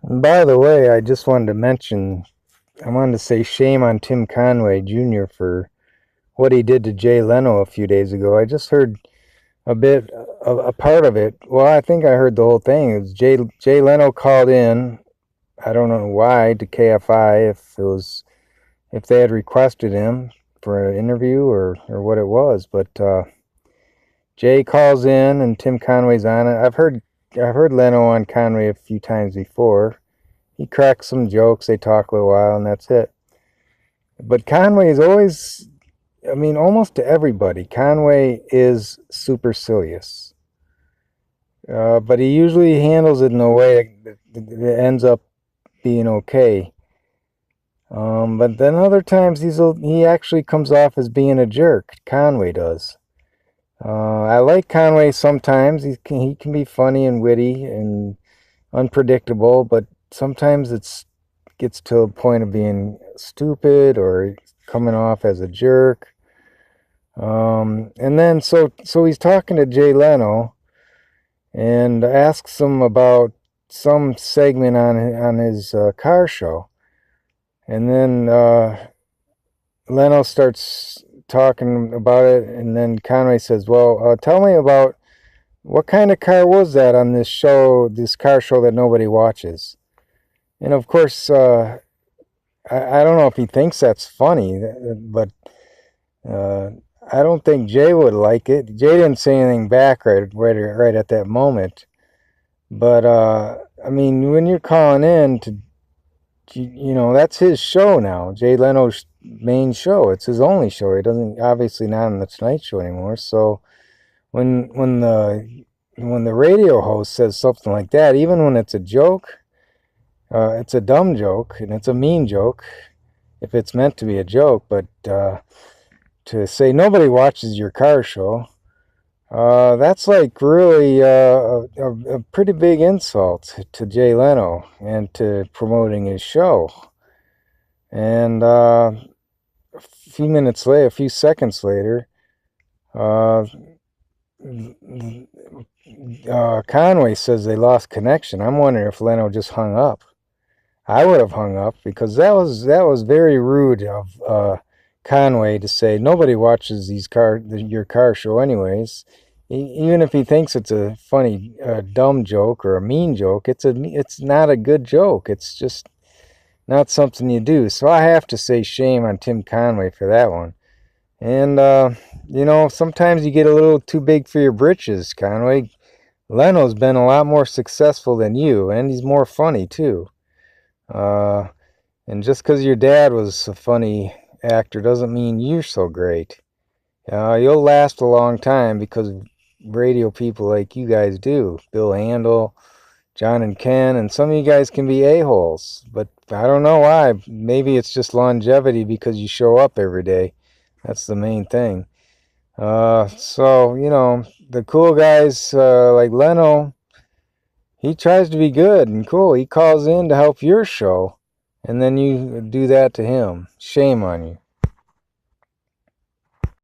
And by the way, I just wanted to mention, I wanted to say shame on Tim Conway Jr. for what he did to Jay Leno a few days ago. I just heard a part of it. Well, I think I heard the whole thing. It was Jay Leno called in. I don't know why, to KFI, if they had requested him for an interview or what it was. But Jay calls in and Tim Conway's on it. I've heard Leno on Conway a few times before. He cracks some jokes. They talk a little while, and that's it. But Conway is always, I mean, almost to everybody, Conway is supercilious. But he usually handles it in a way that ends up being okay. But then other times he actually comes off as being a jerk. Conway does. I like Conway sometimes. He can be funny and witty and unpredictable, but sometimes it gets to a point of being stupid or coming off as a jerk. And then so he's talking to Jay Leno and asks him about some segment on his car show. And then Leno starts talking about it, and then Conway says, well, tell me about what kind of car was that on this show, this car show that nobody watches. And of course, I don't know if he thinks that's funny, but I don't think Jay would like it. Jay didn't say anything back right at that moment. But I mean, when you're calling in to, you know, that's his show now. Jay Leno's main show. It's his only show. He doesn't, obviously not on the Tonight Show anymore. So when the radio host says something like that, even when it's a joke, it's a dumb joke and it's a mean joke if it's meant to be a joke. But to say nobody watches your car show, that's like really a pretty big insult to Jay Leno and to promoting his show. And a few seconds later, Conway says they lost connection. I'm wondering if Leno just hung up. I would have hung up because that was very rude of Conway to say nobody watches your car show anyways. Even if he thinks it's a funny dumb joke or a mean joke, it's not a good joke. It's just not something you do. So I have to say shame on Tim Conway for that one. And you know, sometimes you get a little too big for your britches, Conway. Leno's been a lot more successful than you, and he's more funny too. And just because your dad was a funny actor doesn't mean you're so great. You'll last a long time because radio people like you guys do. Bill Handel, John and Ken, and some of you guys can be a-holes. But I don't know why. Maybe it's just longevity because you show up every day. That's the main thing. So, you know, the cool guys like Leno, he tries to be good and cool. He calls in to help your show, and then you do that to him. Shame on you.